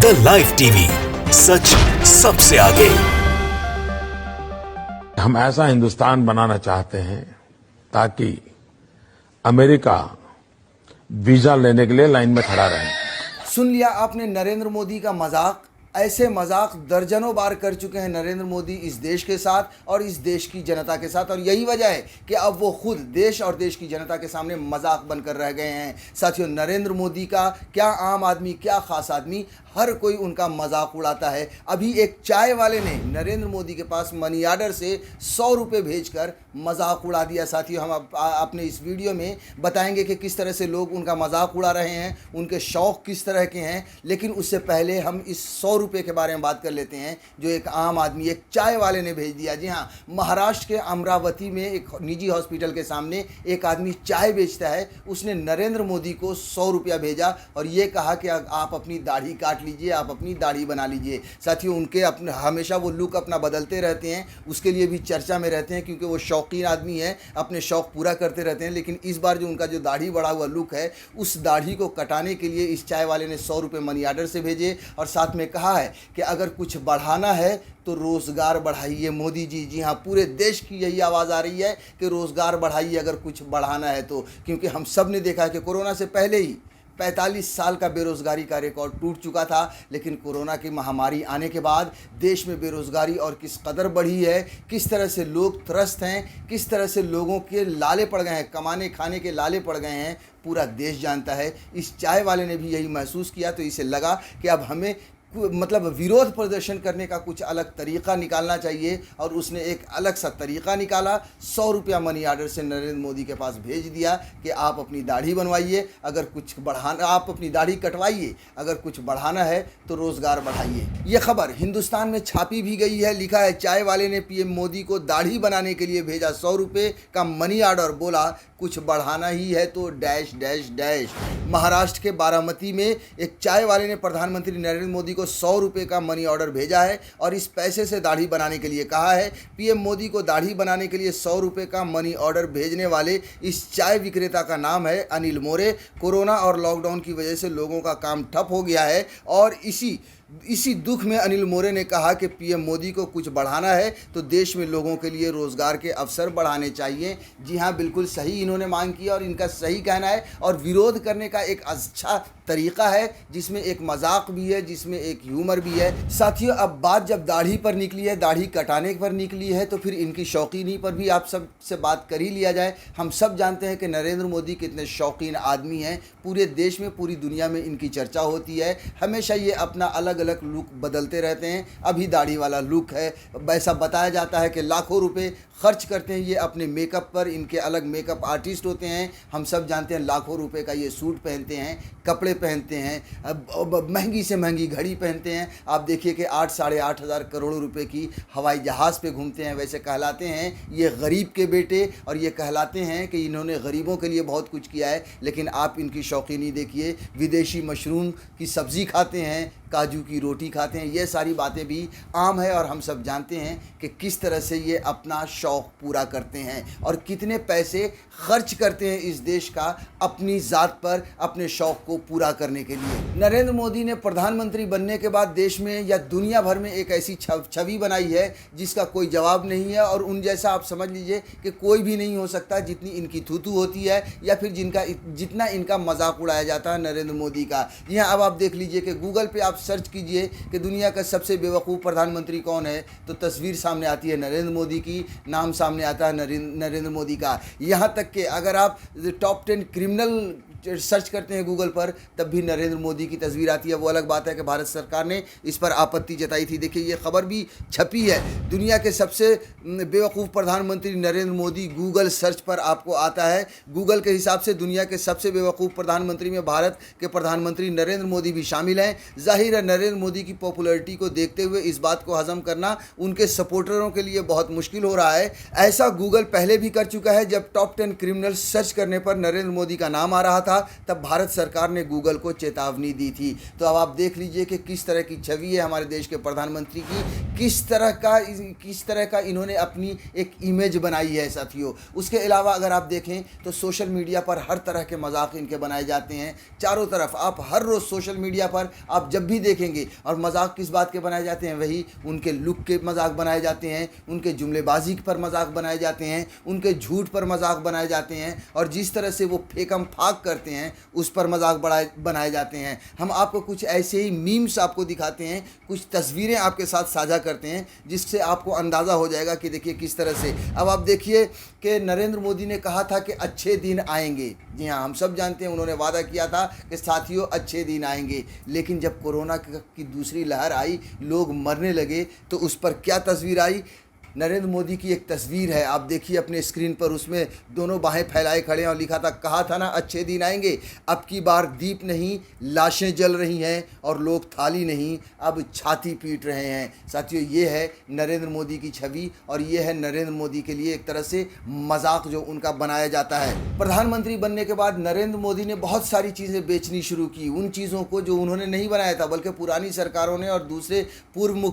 The live TV, सच सबसे आगे। हम ऐसा हिंदुस्तान बनाना चाहते हैं ताकि अमेरिका वीजा लेने के लिए लाइन में खड़ा रहे। सुन लिया आपने नरेंद्र मोदी का मजाक। ऐसे मजाक दर्जनों बार कर चुके हैं नरेंद्र मोदी इस देश के साथ और इस देश की जनता के साथ, और यही वजह है कि अब वो खुद देश और देश की जनता के सामने मजाक बनकर रह गए हैं। साथियों, नरेंद्र मोदी का क्या आम आदमी, क्या खास आदमी, हर कोई उनका मजाक उड़ाता है। अभी एक चाय वाले ने नरेंद्र मोदी के पास मनी ऑर्डर से 100 रुपये भेजकर मजाक उड़ा दिया। साथियों, हम अपने इस वीडियो में बताएंगे कि किस तरह से लोग उनका मजाक उड़ा रहे हैं, उनके शौक़ किस तरह के हैं। लेकिन उससे पहले हम इस 100 रुपये के बारे में बात कर लेते हैं जो एक आम आदमी, एक चाय वाले ने भेज दिया। जी हाँ, महाराष्ट्र के अमरावती में एक निजी हॉस्पिटल के सामने एक आदमी चाय बेचता है। उसने नरेंद्र मोदी को 100 रुपया भेजा और ये कहा कि आप अपनी दाढ़ी काट लीजिए, आप अपनी दाढ़ी बना लीजिए। साथियों, उनके अपने हमेशा वो लुक अपना बदलते रहते हैं, उसके लिए भी चर्चा में रहते हैं क्योंकि वो शौकीन आदमी है, अपने शौक़ पूरा करते रहते हैं। लेकिन इस बार जो उनका जो दाढ़ी बढ़ा हुआ लुक है, उस दाढ़ी को कटाने के लिए इस चाय वाले ने 100 रुपये मनी ऑर्डर से भेजे और साथ में कहा है कि अगर कुछ बढ़ाना है तो रोज़गार बढ़ाइए मोदी जी। जी हाँ, पूरे देश की यही आवाज़ आ रही है कि रोज़गार बढ़ाइए अगर कुछ बढ़ाना है तो, क्योंकि हम सब ने देखा है कि कोरोना से पहले ही 45 साल का बेरोज़गारी का रिकॉर्ड टूट चुका था। लेकिन कोरोना की महामारी आने के बाद देश में बेरोज़गारी और किस कदर बढ़ी है, किस तरह से लोग त्रस्त हैं, किस तरह से लोगों के लाले पड़ गए हैं, कमाने खाने के लाले पड़ गए हैं, पूरा देश जानता है। इस चाय वाले ने भी यही महसूस किया, तो इसे लगा कि अब हमें मतलब विरोध प्रदर्शन करने का कुछ अलग तरीक़ा निकालना चाहिए और उसने एक अलग सा तरीक़ा निकाला। 100 रुपया मनी ऑर्डर से नरेंद्र मोदी के पास भेज दिया कि आप अपनी दाढ़ी बनवाइए, अगर कुछ बढ़ाना, आप अपनी दाढ़ी कटवाइए, अगर कुछ बढ़ाना है तो रोज़गार बढ़ाइए। ये खबर हिंदुस्तान में छापी भी गई है। लिखा है, चाय वाले ने पीएम मोदी को दाढ़ी बनाने के लिए भेजा 100 रुपये का मनी ऑर्डर, बोला कुछ बढ़ाना ही है तो डैश डैश डैश। महाराष्ट्र के बारामती में एक चाय वाले ने प्रधानमंत्री नरेंद्र मोदी को 100 रुपये का मनी ऑर्डर भेजा है और इस पैसे से दाढ़ी बनाने के लिए कहा है। पीएम मोदी को दाढ़ी बनाने के लिए 100 रुपये का मनी ऑर्डर भेजने वाले इस चाय विक्रेता का नाम है अनिल मोरे। कोरोना और लॉकडाउन की वजह से लोगों का काम ठप हो गया है और इसी दुख में अनिल मोरे ने कहा कि पीएम मोदी को कुछ बढ़ाना है तो देश में लोगों के लिए रोज़गार के अवसर बढ़ाने चाहिए। जी हाँ, बिल्कुल सही इन्होंने मांग की और इनका सही कहना है और विरोध करने का एक अच्छा तरीक़ा है जिसमें एक मजाक भी है, जिसमें एक ह्यूमर भी है। साथियों, अब बात जब दाढ़ी पर निकली है, दाढ़ी कटाने पर निकली है, तो फिर इनकी शौकीनी पर भी आप सब से बात कर ही लिया जाए। हम सब जानते हैं कि नरेंद्र मोदी कितने शौकीन आदमी हैं। पूरे देश में, पूरी दुनिया में इनकी चर्चा होती है। हमेशा ये अपना अलग अलग लुक बदलते रहते हैं। अभी दाढ़ी वाला लुक है, ऐसा बताया जाता है कि लाखों रुपए खर्च करते हैं ये अपने मेकअप पर। इनके अलग मेकअप आर्टिस्ट होते हैं। हम सब जानते हैं लाखों रुपए का ये सूट पहनते हैं, कपड़े पहनते हैं, महंगी से महंगी घड़ी पहनते हैं। आप देखिए कि 8 साढ़े 8 हज़ार करोड़ रुपए की हवाई जहाज़ पे घूमते हैं। वैसे कहलाते हैं ये गरीब के बेटे और ये कहलाते हैं कि इन्होंने गरीबों के लिए बहुत कुछ किया है। लेकिन आप इनकी शौकीनी देखिए, विदेशी मशरूम की सब्ज़ी खाते हैं, काजू की रोटी खाते हैं। ये सारी बातें भी आम है और हम सब जानते हैं कि किस तरह से ये अपना शौक़ पूरा करते हैं और कितने पैसे खर्च करते हैं इस देश का अपनी ज़ात पर, अपने शौक़ को पूरा करने के लिए। नरेंद्र मोदी ने प्रधानमंत्री बनने के बाद देश में या दुनिया भर में एक ऐसी छवि बनाई है जिसका कोई जवाब नहीं है और उन जैसा आप समझ लीजिए कि कोई भी नहीं हो सकता जितनी इनकी थूथू होती है या फिर जितना इनका मजाक उड़ाया जाता है नरेंद्र मोदी का। यहाँ अब आप देख लीजिए कि गूगल पे आप सर्च कीजिए कि दुनिया का सबसे बेवकूफ़ प्रधानमंत्री कौन है, तो तस्वीर सामने आती है नरेंद्र मोदी की, नाम सामने आता है नरेंद्र मोदी का। यहाँ तक कि अगर आप टॉप 10 क्रिमिनल सर्च करते हैं गूगल पर, तब भी नरेंद्र मोदी की तस्वीर आती है। वो अलग बात है कि भारत सरकार ने इस पर आपत्ति जताई थी। देखिए, ये खबर भी छपी है। दुनिया के सबसे बेवकूफ़ प्रधानमंत्री नरेंद्र मोदी गूगल सर्च पर आपको आता है। गूगल के हिसाब से दुनिया के सबसे बेवकूफ़ प्रधानमंत्री में भारत के प्रधानमंत्री नरेंद्र मोदी भी शामिल हैं। जाहिर है नरेंद्र मोदी की पॉपुलैरिटी को देखते हुए इस बात को हजम करना उनके सपोर्टरों के लिए बहुत मुश्किल हो रहा है। ऐसा गूगल पहले भी कर चुका है। जब टॉप 10 क्रिमिनल सर्च करने पर नरेंद्र मोदी का नाम आ रहा था, तब भारत सरकार ने गूगल को चेतावनी दी थी। तो अब आप देख लीजिए कि किस तरह की छवि है हमारे देश के प्रधानमंत्री की, किस तरह का इन्होंने अपनी एक इमेज बनाई है साथियों। उसके अलावा अगर आप देखें तो सोशल मीडिया पर हर तरह के मजाक इनके बनाए जाते हैं चारों तरफ। आप हर रोज़ सोशल मीडिया पर आप जब भी देखेंगे, और मजाक किस बात के बनाए जाते हैं, वही उनके लुक के मजाक बनाए जाते हैं, उनके जुमलेबाजी पर मजाक बनाए जाते हैं, उनके झूठ पर मजाक बनाए जाते हैं, और जिस तरह से वो फेकम फाक करते हैं उस पर मजाक बनाए जाते हैं। हम आपको कुछ ऐसे ही मीम्स आपको दिखाते हैं, कुछ तस्वीरें आपके साथ साझा करते हैं, जिससे आपको अंदाज़ा हो जाएगा कि देखिए किस तरह से। अब आप देखिए कि नरेंद्र मोदी ने कहा था कि अच्छे दिन आएंगे। जी हाँ, हम सब जानते हैं उन्होंने वादा किया था कि साथियों अच्छे दिन आएंगे, लेकिन जब कोरोना की दूसरी लहर आई, लोग मरने लगे, तो उस पर क्या तस्वीर आई। नरेंद्र मोदी की एक तस्वीर है, आप देखिए अपने स्क्रीन पर, उसमें दोनों बाहें फैलाए खड़े हैं और लिखा था, कहा था ना अच्छे दिन आएंगे, अब की बार दीप नहीं लाशें जल रही हैं और लोग थाली नहीं अब छाती पीट रहे हैं। साथियों, ये है नरेंद्र मोदी की छवि, और ये है नरेंद्र मोदी के लिए एक तरह से मजाक जो उनका बनाया जाता है। प्रधानमंत्री बनने के बाद नरेंद्र मोदी ने बहुत सारी चीज़ें बेचनी शुरू की, उन चीज़ों को जो उन्होंने नहीं बनाया था, बल्कि पुरानी सरकारों ने और दूसरे पूर्व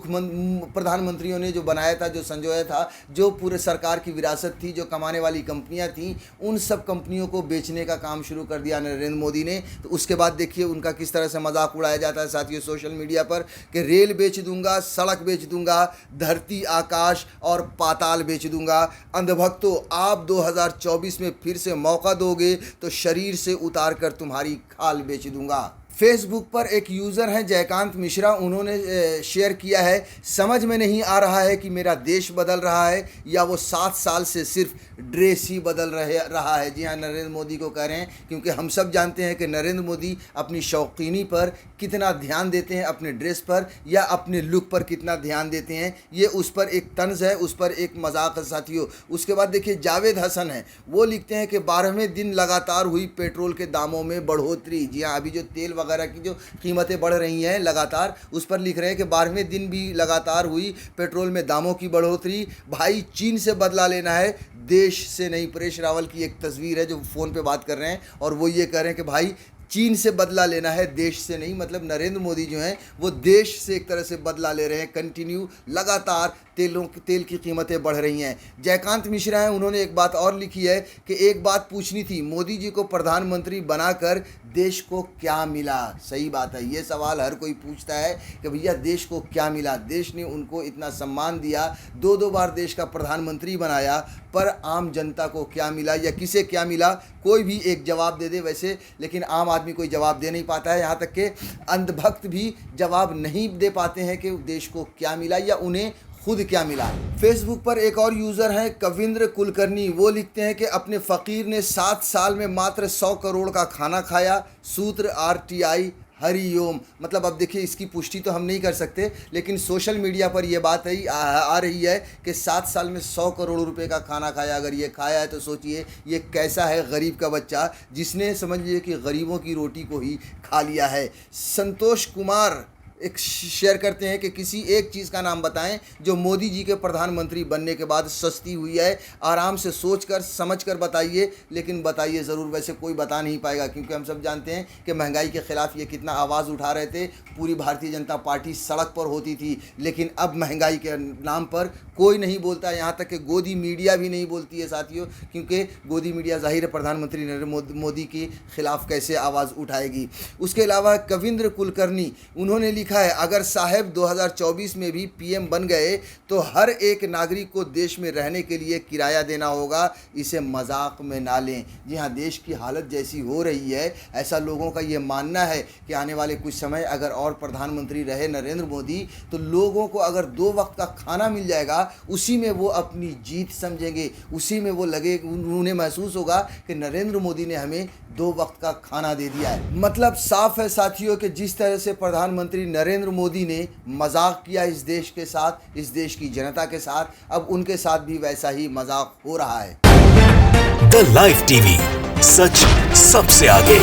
प्रधानमंत्रियों ने जो बनाया था, जो संजोया था, जो पूरे सरकार की विरासत थी, जो कमाने वाली कंपनियां थीं, उन सब कंपनियों को बेचने का काम शुरू कर दिया नरेंद्र मोदी ने। तो उसके बाद देखिए उनका किस तरह से मजाक उड़ाया जाता है साथियों सोशल मीडिया पर, कि रेल बेच दूंगा, सड़क बेच दूंगा, धरती आकाश और पाताल बेच दूंगा। अंधभक्तों, आप 2024 में फिर से मौका दोगे तो शरीर से उतार कर तुम्हारी खाल बेच दूंगा। फेसबुक पर एक यूज़र हैं जयकांत मिश्रा, उन्होंने शेयर किया है, समझ में नहीं आ रहा है कि मेरा देश बदल रहा है या वो 7 साल से सिर्फ ड्रेस ही बदल रहा है। जी हाँ, नरेंद्र मोदी को कह रहे हैं, क्योंकि हम सब जानते हैं कि नरेंद्र मोदी अपनी शौकीनी पर कितना ध्यान देते हैं, अपने ड्रेस पर या अपने लुक पर कितना ध्यान देते हैं। ये उस पर एक तंज है, उस पर एक मजाक है साथियों। उसके बाद देखिए जावेद हसन है, वो लिखते हैं कि 12वें दिन लगातार हुई पेट्रोल के दामों में बढ़ोतरी। जी हाँ, अभी जो तेल वगैरह की जो कीमतें बढ़ रही हैं लगातार, उस पर लिख रहे हैं कि 12वें दिन भी लगातार हुई पेट्रोल में दामों की बढ़ोतरी। भाई चीन से बदला लेना है, देश से नहीं। परेश रावल की एक तस्वीर है जो फ़ोन पे बात कर रहे हैं और वो ये कह रहे हैं कि भाई चीन से बदला लेना है, देश से नहीं। मतलब नरेंद्र मोदी जो हैं वो देश से एक तरह से बदला ले रहे हैं। कंटिन्यू लगातार तेल की कीमतें बढ़ रही हैं। जयकांत मिश्रा हैं, उन्होंने एक बात और लिखी है कि एक बात पूछनी थी, मोदी जी को प्रधानमंत्री बनाकर देश को क्या मिला। सही बात है, ये सवाल हर कोई पूछता है कि भैया देश को क्या मिला। देश ने उनको इतना सम्मान दिया, 2 बार देश का प्रधानमंत्री बनाया, पर आम जनता को क्या मिला या किसे क्या मिला, कोई भी एक जवाब दे दे वैसे, लेकिन आम आदमी कोई जवाब दे नहीं पाता है। यहाँ तक कि अंधभक्त भी जवाब नहीं दे पाते हैं कि देश को क्या मिला या उन्हें खुद क्या मिला। फेसबुक पर एक और यूज़र हैं कविंद्र कुलकर्णी, वो लिखते हैं कि अपने फ़कीर ने 7 साल में मात्र 100 करोड़ का खाना खाया, सूत्र RTI हरिओम। मतलब अब देखिए इसकी पुष्टि तो हम नहीं कर सकते, लेकिन सोशल मीडिया पर यह बात आ रही है कि 7 साल में 100 करोड़ रुपए का खाना खाया। अगर ये खाया है तो सोचिए ये कैसा है गरीब का बच्चा, जिसने समझ लीजिए कि गरीबों की रोटी को ही खा लिया है। संतोष कुमार एक शेयर करते हैं कि किसी एक चीज़ का नाम बताएं जो मोदी जी के प्रधानमंत्री बनने के बाद सस्ती हुई है। आराम से सोचकर समझकर बताइए, लेकिन बताइए ज़रूर। वैसे कोई बता नहीं पाएगा, क्योंकि हम सब जानते हैं कि महंगाई के ख़िलाफ़ ये कितना आवाज़ उठा रहे थे। पूरी भारतीय जनता पार्टी सड़क पर होती थी, लेकिन अब महंगाई के नाम पर कोई नहीं बोलता। यहाँ तक कि गोदी मीडिया भी नहीं बोलती है साथियों, क्योंकि गोदी मीडिया ज़ाहिर है प्रधानमंत्री नरेंद्र मोदी के ख़िलाफ़ कैसे आवाज़ उठाएगी। उसके अलावा कविंद्र कुलकर्णी, उन्होंने लिखा है, अगर साहब 2024 में भी PM बन गए तो हर एक नागरिक को देश में रहने के लिए किराया देना होगा, इसे मजाक में ना लें। जी हाँ, देश की हालत जैसी हो रही है, ऐसा लोगों का ये मानना है कि आने वाले कुछ समय अगर और प्रधानमंत्री रहे नरेंद्र मोदी, तो लोगों को अगर 2 वक्त का खाना मिल जाएगा, उसी में वो अपनी जीत समझेंगे, उसी में वो लगे, उन्हें महसूस होगा कि नरेंद्र मोदी ने हमें 2 वक्त का खाना दे दिया है। मतलब साफ है साथियों कि जिस तरह से प्रधानमंत्री नरेंद्र मोदी ने मजाक किया इस देश के साथ, इस देश की जनता के साथ, अब उनके साथ भी वैसा ही मजाक हो रहा है। द लाइव टीवी, सच सबसे आगे।